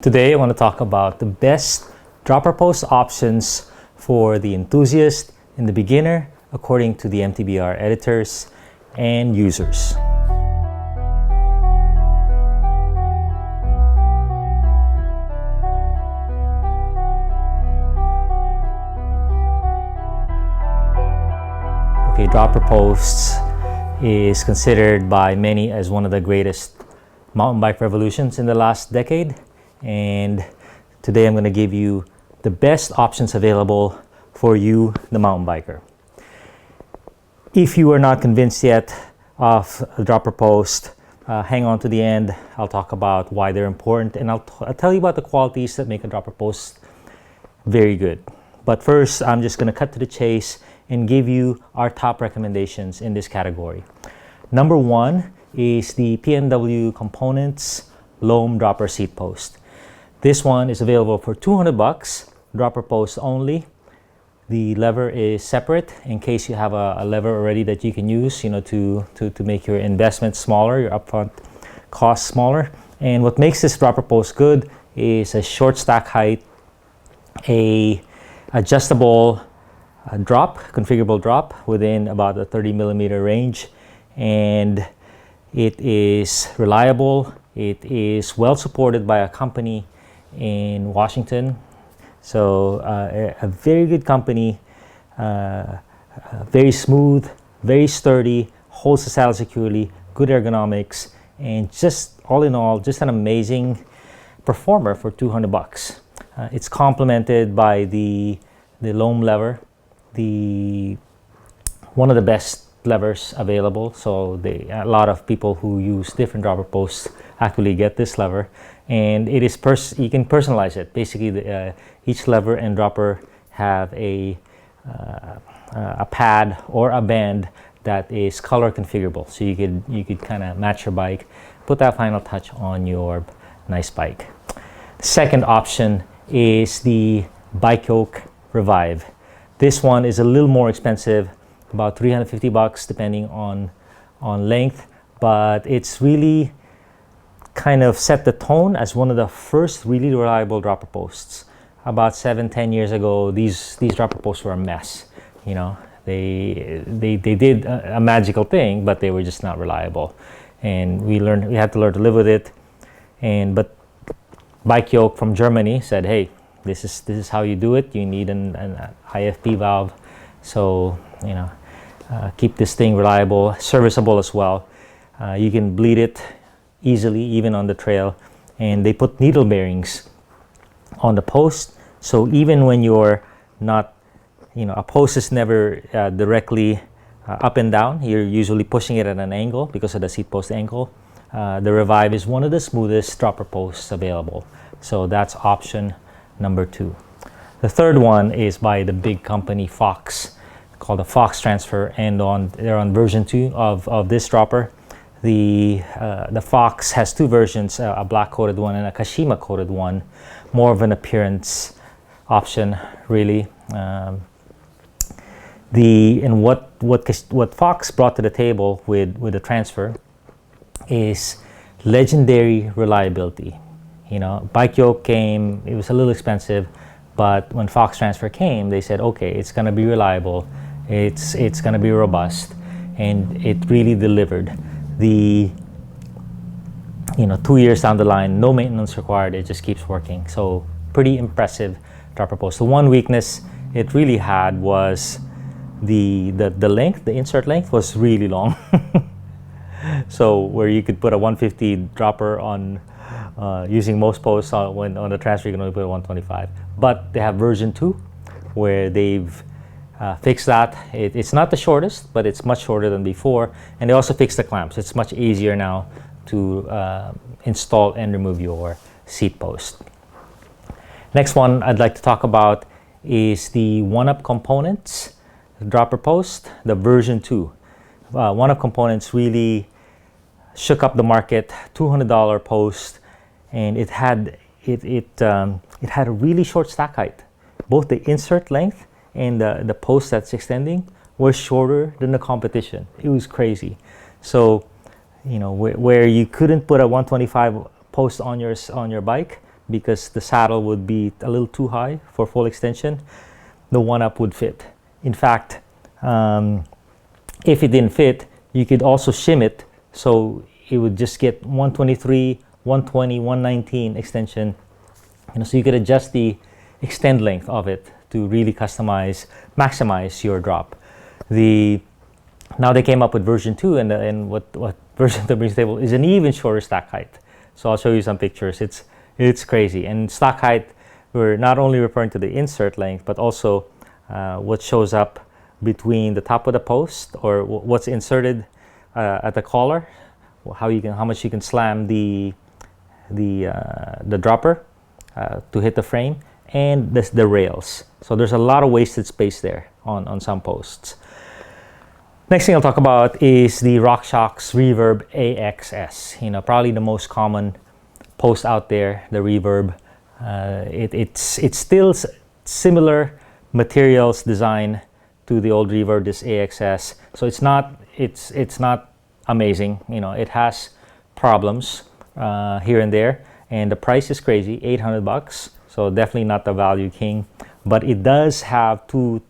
Today I want to talk about the best dropper post options for the enthusiast and the beginner according to the MTBR editors and users. Okay, dropper posts is considered by many as one of the greatest mountain bike revolutions in the last decade. And today I'm going to give you the best options available for you, the mountain biker. If you are not convinced yet of a dropper post, hang on to the end. I'll talk about why they're important, and I'll tell you about the qualities that make a dropper post very good. But first, I'm just going to cut to the chase and give you our top recommendations in this category. Number one is the BMW Components loam dropper seat post. This one is available for $200, dropper post only. The lever is separate in case you have a lever already that you can use, to make your investment smaller, your upfront cost smaller. And what makes this dropper post good is a short stack height, a adjustable configurable drop within about a 30 millimeter range, and it is reliable. It is well supported by a company in Washington, so a very good company, very smooth, very sturdy, holds the saddle securely, good ergonomics, and just all in all, just an amazing performer for $200. It's complemented by the loam lever, one of the best levers available. So a lot of people who use different dropper posts actually get this lever, and it is you can personalize it. Basically, each lever and dropper have a pad or a band that is color configurable, so you could kind of match your bike, put that final touch on your nice bike. Second option is the Yoke Revive. This one is a little more expensive, about $350 depending on length, but it's really kind of set the tone as one of the first really reliable dropper posts. About 7-10 years ago, these dropper posts were a mess. They did a magical thing, but they were just not reliable, and we had to learn to live with it. But Yoke from Germany said, hey, this is how you do it. You need an IFP valve, so keep this thing reliable, serviceable as well. You can bleed it easily, even on the trail. And they put needle bearings on the post, so even when you're not, a post is never directly up and down. You're usually pushing it at an angle because of the seat post angle. The Revive is one of the smoothest dropper posts available. So that's option number two. The third one is by the big company Fox, called the Fox Transfer, and they're on version 2 of this dropper. The Fox has two versions, a black coated one and a Kashima coated one, more of an appearance option really. What Fox brought to the table with the Transfer is legendary reliability. Yoke came, it was a little expensive, but when Fox Transfer came, they said, okay, it's going to be reliable, it's going to be robust, and it really delivered. 2 years down the line, no maintenance required, it just keeps working. So pretty impressive dropper post. The one weakness it really had was the length, the insert length was really long. So where you could put a 150 dropper on, using most posts on the Transfer, you can only put a 125. But they have version 2 where they've fixed that. It's not the shortest, but it's much shorter than before. And they also fixed the clamps. It's much easier now to install and remove your seat post. Next one I'd like to talk about is the OneUp Components dropper post, the version 2. OneUp Components really shook up the market. $200 post, and it had a really short stack height. Both the insert length and the post that's extending was shorter than the competition. It was crazy. So, where you couldn't put a 125 post on your bike, because the saddle would be a little too high for full extension, the OneUp would fit. In fact, if it didn't fit, you could also shim it, so it would just get 123, 120, 119 extension. So you could adjust the extend length of it to really maximize your drop. Now they came up with version 2, and what version 2 brings to the table is an even shorter stack height. So I'll show you some pictures. It's crazy. And stack height, we're not only referring to the insert length, but also what shows up between the top of the post, or what's inserted at the collar, how much you can slam the dropper to hit the frame, and the rails. So there's a lot of wasted space there on some posts. Next thing I'll talk about is the RockShox Reverb AXS. Probably the most common post out there, the Reverb. It's still similar materials design to the old Reverb, this AXS. So it's not amazing. It has problems here and there, and the price is crazy, $800. So definitely not the value king, but it does have two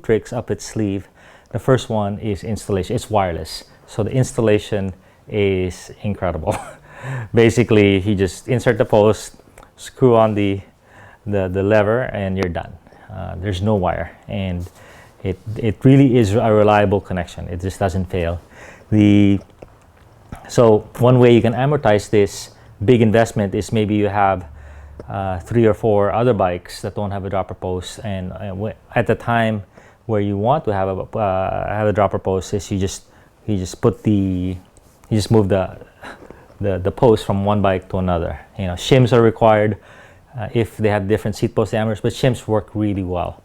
tricks up its sleeve. The first one is installation. It's wireless, so the installation is incredible. Basically, you just insert the post, screw on the lever, and you're done. There's no wire, and it really is a reliable connection. It just doesn't fail. So one way you can amortize this big investment is maybe you have 3 or 4 other bikes that don't have a dropper post, and at the time where you want to have a dropper post, is you just move the post from one bike to another. Shims are required if they have different seat post diameters, but shims work really well,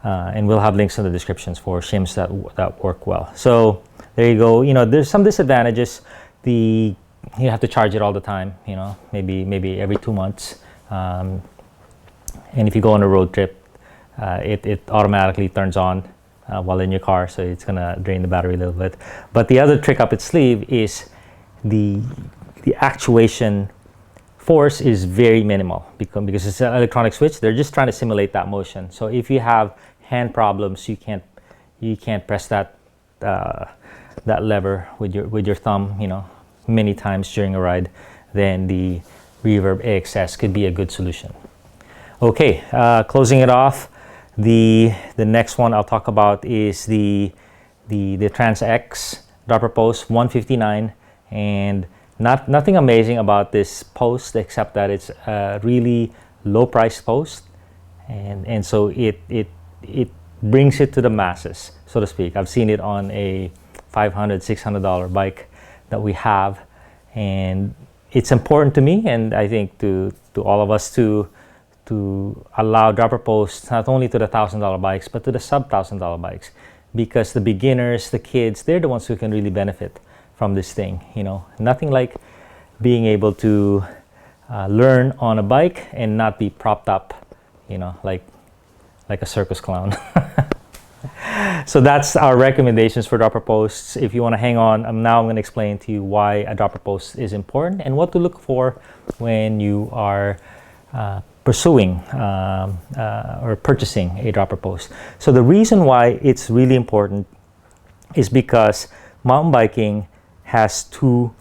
and we'll have links in the descriptions for shims that work well. So there you go. There's some disadvantages. You have to charge it all the time. Maybe every 2 months, and if you go on a road trip, it automatically turns on while in your car, so it's gonna drain the battery a little bit. But the other trick up its sleeve is the actuation force is very minimal, because it's an electronic switch. They're just trying to simulate that motion. So if you have hand problems, you can't press that lever with your thumb, many times during a ride, then the Reverb AXS could be a good solution. Okay, closing it off, the next one I'll talk about is the Transx dropper post 159, and nothing amazing about this post except that it's a really low price post, and so it brings it to the masses, so to speak. I've seen it on a $500-$600 bike that we have, and it's important to me, and I think to all of us to allow dropper posts not only to the $1,000 bikes but to the sub-$1,000 bikes, because the beginners, the kids, they're the ones who can really benefit from this thing. Nothing like being able to learn on a bike and not be propped up, like a circus clown. So that's our recommendations for dropper posts. If you want to hang on, now I'm going to explain to you why a dropper post is important and what to look for when you are pursuing or purchasing a dropper post. So the reason why it's really important is because mountain biking has 2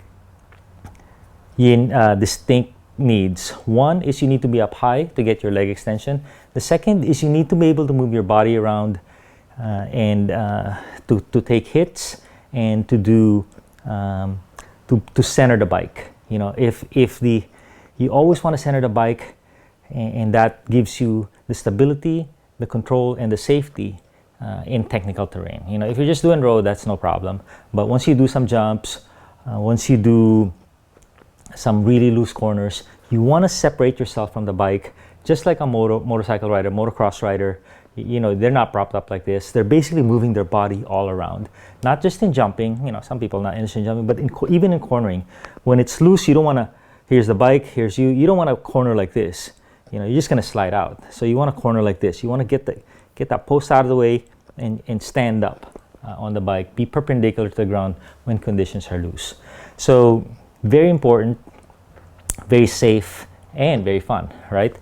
distinct needs. One is you need to be up high to get your leg extension. The second is you need to be able to move your body around and to take hits and to do to center the bike. You always want to center the bike, and that gives you the stability, the control, and the safety in technical terrain. If you're just doing road, that's no problem. But once you do some jumps, once you do some really loose corners, you want to separate yourself from the bike, just like a motorcycle rider, motocross rider. They're not propped up like this. They're basically moving their body all around, not just in jumping. Some people are not interested in jumping, but even in cornering. When it's loose, you don't want to, here's the bike, here's you. You don't want to corner like this. You're just going to slide out. So you want to corner like this. You want to get that post out of the way and stand up on the bike. Be perpendicular to the ground when conditions are loose. So very important, very safe, and very fun, right?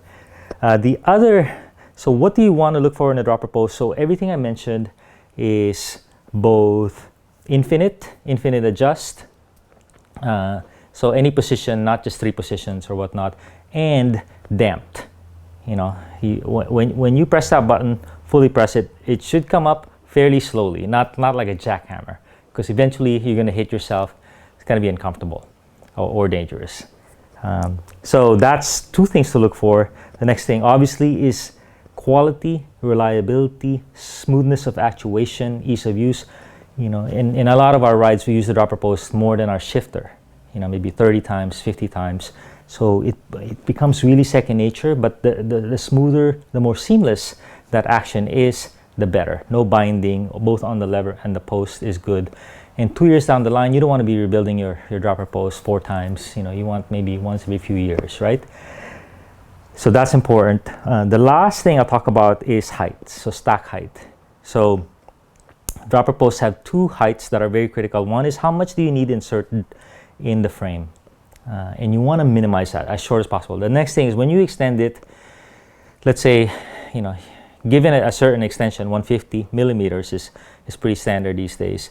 So what do you want to look for in a dropper post? So everything I mentioned is both infinite adjust, so any position, not just 3 positions or whatnot, and damped. You know, when you press that button, fully press it, it should come up fairly slowly, not like a jackhammer, because eventually you're going to hit yourself. It's going to be uncomfortable or dangerous. So that's 2 things to look for. The next thing obviously is quality, reliability, smoothness of actuation, ease of use. You know, in a lot of our rides, we use the dropper post more than our shifter, you know, maybe 30 times, 50 times. So it becomes really second nature, but the smoother, the more seamless that action is, the better. No binding, both on the lever and the post is good. And 2 years down the line, you don't want to be rebuilding your dropper post 4 times. You know, you want maybe once every few years, right? So that's important. The last thing I'll talk about is height, so stack height. So dropper posts have 2 heights that are very critical. One is how much do you need inserted in the frame? And you want to minimize that as short as possible. The next thing is when you extend it, let's say, you know, given a certain extension, 150 millimeters is pretty standard these days.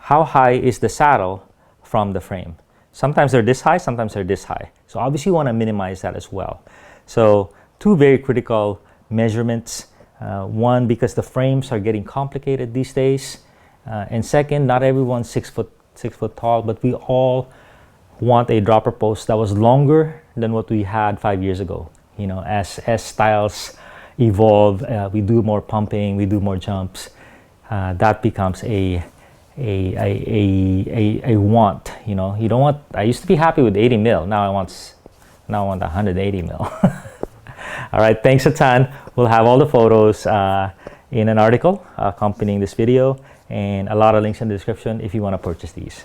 How high is the saddle from the frame? Sometimes they're this high, sometimes they're this high. So obviously you want to minimize that as well. So 2 very critical measurements. One, because the frames are getting complicated these days. And second, not everyone's 6 foot tall, but we all want a dropper post that was longer than what we had 5 years ago. You know, as styles evolve, we do more pumping, we do more jumps. That becomes a want. You know, you don't want. I used to be happy with 80 mil. Now I want 180 mil. All right, thanks a ton. We'll have all the photos in an article accompanying this video, and a lot of links in the description if you want to purchase these.